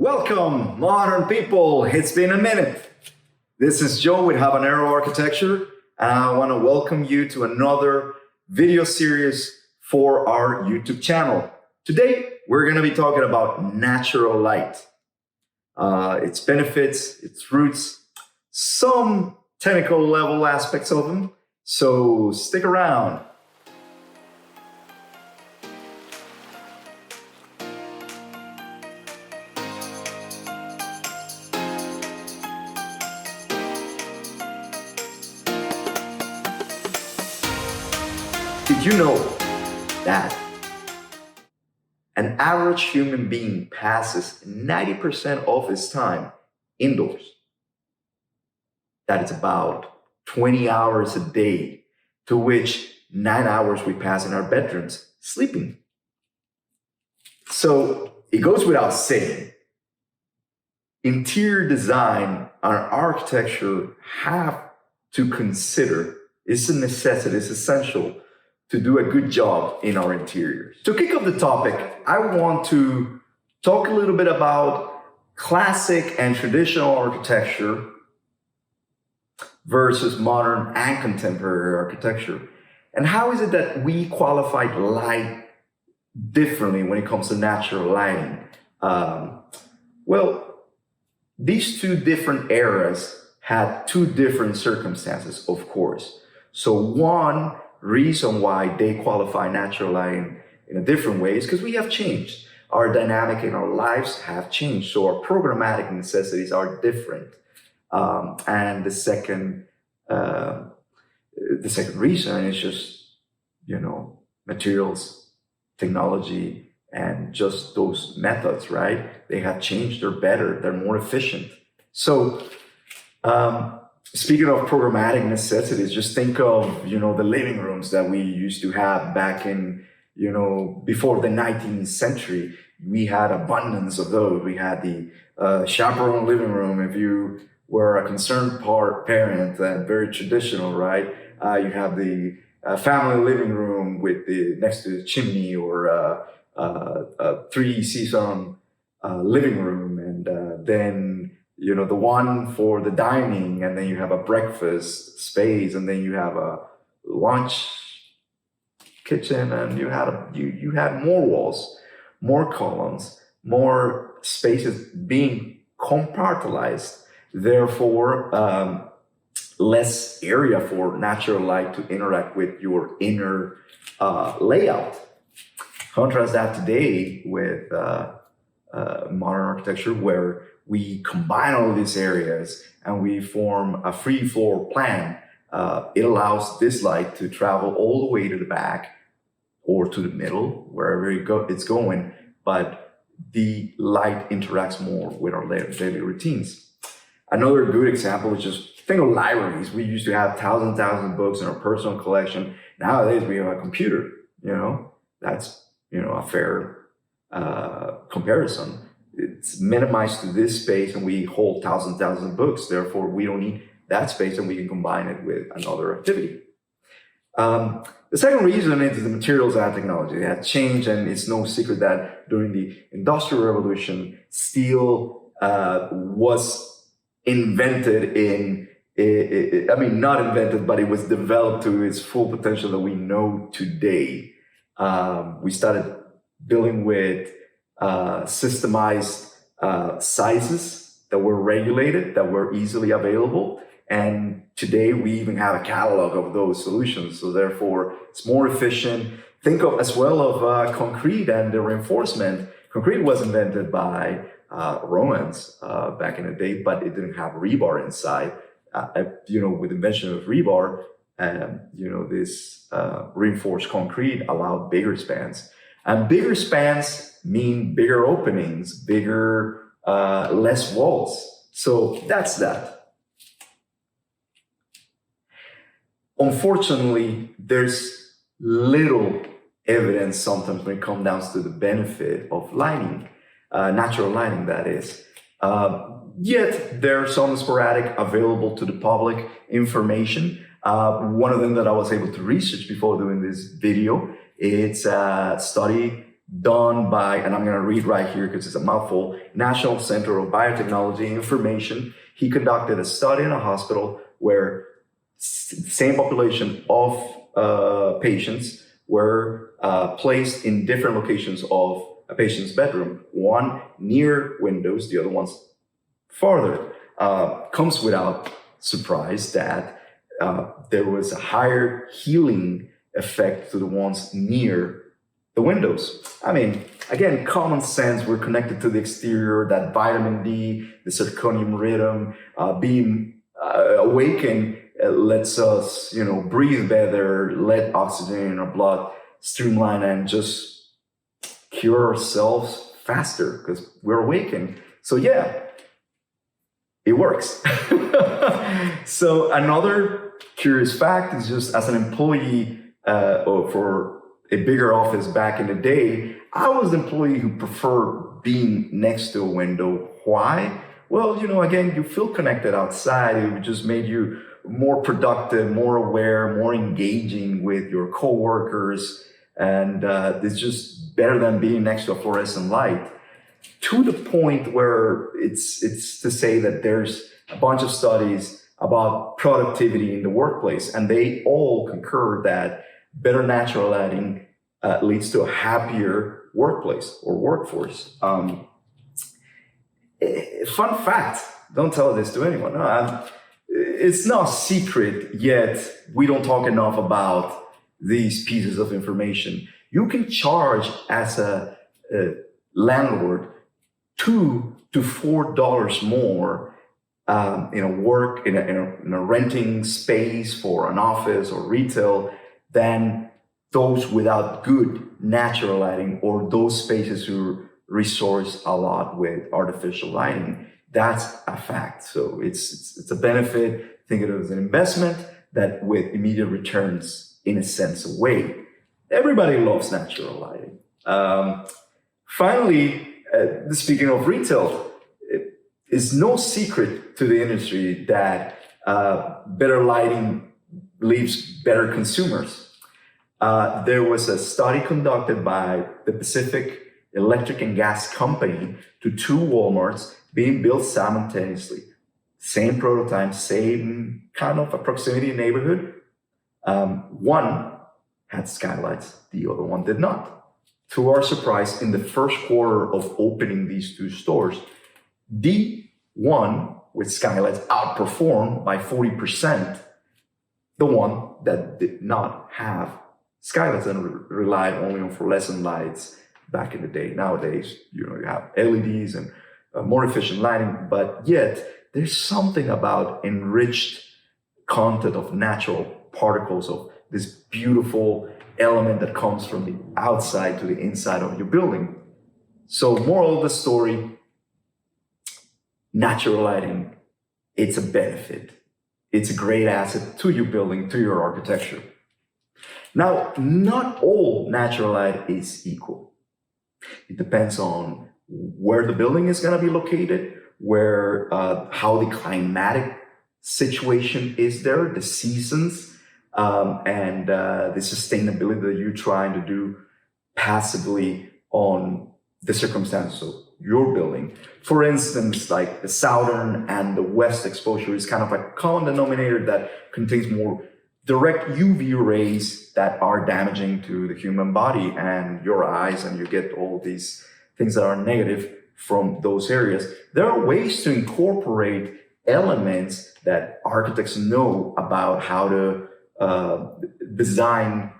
Welcome, modern people. It's been a minute. This is Joe with Habanero Architecture, and I want to welcome you to another video series for our YouTube channel. Today, we're going to be talking about natural light, its benefits, its roots, some technical level aspects of them. So stick around. Did you know that an average human being passes 90% of his time indoors? That is about 20 hours a day, to which 9 hours we pass in our bedrooms sleeping. So it goes without saying, interior design and architecture have to consider, it's a necessity, it's essential to do a good job in our interiors. To kick off the topic, I want to talk a little bit about classic and traditional architecture versus modern and contemporary architecture. And how is it that we qualify light differently when it comes to natural lighting? Well, these two different eras had two different circumstances, of course. So one reason why they qualify natural lighting in a different way is because we have changed. Our dynamic in our lives have changed, so our programmatic necessities are different. And the second reason is just, materials, technology, and just those methods, right? They have changed, they're better, they're more efficient. So, speaking of programmatic necessities, just think of, the living rooms that we used to have back in, before the 19th century. We had abundance of those. We had the chaperone living room. If you were a concerned parent, very traditional, right? You have the family living room with the next to the chimney, or a three-season living room, and then the one for the dining, and then you have a breakfast space, and then you have a lunch kitchen, and you had more walls, more columns, more spaces being compartmentalized, therefore less area for natural light to interact with your inner layout. Contrast that today with modern architecture, where we combine all these areas and we form a free floor plan. It allows this light to travel all the way to the back or to the middle, wherever it's going, but the light interacts more with our daily routines. Another good example is just think of libraries. We used to have thousands of books in our personal collection. Nowadays we have a computer, that's, a fair comparison. It's minimized to this space, and we hold thousands of books. Therefore, we don't need that space, and we can combine it with another activity. The second reason is the materials and technology. They have changed, and it's no secret that during the Industrial Revolution, steel was invented not invented, but it was developed to its full potential that we know today. We started building with systemized sizes that were regulated, that were easily available. And today we even have a catalog of those solutions. So therefore it's more efficient. Think of as well of concrete and the reinforcement. Concrete was invented by Romans back in the day, but it didn't have rebar inside. With the invention of rebar, this reinforced concrete allowed bigger spans. And bigger spans mean bigger openings, bigger, less walls. So that's that. Unfortunately, there's little evidence sometimes when it comes down to the benefit of lighting, natural lighting, that is. Yet there are some sporadic available to the public information. One of them that I was able to research before doing this video, it's a study done by, and I'm going to read right here because it's a mouthful, National Center of Biotechnology and Information. He conducted a study in a hospital where same population of patients were placed in different locations of a patient's bedroom, one near windows, the other one's farther. Comes without surprise that there was a higher healing effect to the ones near the windows. I mean, again, common sense, we're connected to the exterior, that vitamin D, the circadian rhythm, being awakened lets us, breathe better, let oxygen in our blood streamline and just cure ourselves faster because we're awakened. So yeah, it works. So another curious fact is just as an employee for a bigger office back in the day, I was the employee who preferred being next to a window. Why? Well, again, you feel connected outside. It just made you more productive, more aware, more engaging with your coworkers. And it's just better than being next to a fluorescent light. To the point where it's to say that there's a bunch of studies about productivity in the workplace, and they all concur that better natural lighting leads to a happier workplace or workforce. Fun fact, don't tell this to anyone. No, it's not a secret, yet we don't talk enough about these pieces of information. You can charge as a landlord $2 to $4 more in a renting space for an office or retail than those without good natural lighting or those spaces who resource a lot with artificial lighting. That's a fact. So it's a benefit. Think of it as an investment that with immediate returns in a sense away. Everybody loves natural lighting. Finally, speaking of retail, it is no secret to the industry that better lighting leaves better consumers. There was a study conducted by the Pacific Electric and Gas Company to 2 Walmarts being built simultaneously. Same prototype, same kind of a proximity neighborhood. One had skylights, the other one did not. To our surprise, in the first quarter of opening these 2 stores, the one with skylights outperformed by 40% the one that did not have skylights and relied only on fluorescent lights back in the day. Nowadays, you have LEDs and more efficient lighting, but yet there's something about enriched content of natural particles of this beautiful element that comes from the outside to the inside of your building. So moral of the story, natural lighting, it's a benefit. It's a great asset to your building, to your architecture. Now, not all natural light is equal. It depends on where the building is going to be located, how the climatic situation is there, the seasons, and the sustainability that you're trying to do passively on the circumstances of your building. For instance, like the southern and the west exposure is kind of a common denominator that contains more direct UV rays that are damaging to the human body and your eyes, and you get all these things that are negative from those areas. There are ways to incorporate elements that architects know about how to design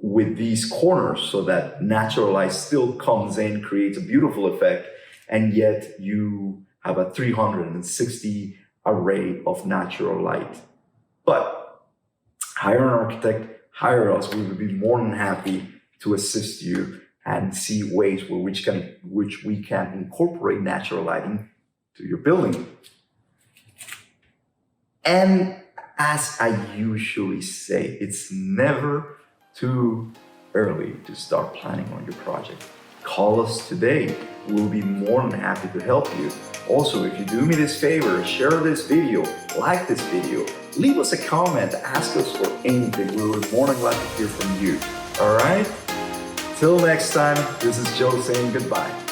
with these corners so that natural light still comes in, creates a beautiful effect, and yet you have a 360 array of natural light. But hire an architect, hire us. We would be more than happy to assist you and see ways which we can incorporate natural lighting to your building. And as I usually say, it's never too early to start planning on your project. Call us today. We'll be more than happy to help you. Also, if you do me this favor, share this video, like this video, leave us a comment, ask us for anything. We would be more than glad to hear from you. All right? Till next time, this is Joe saying goodbye.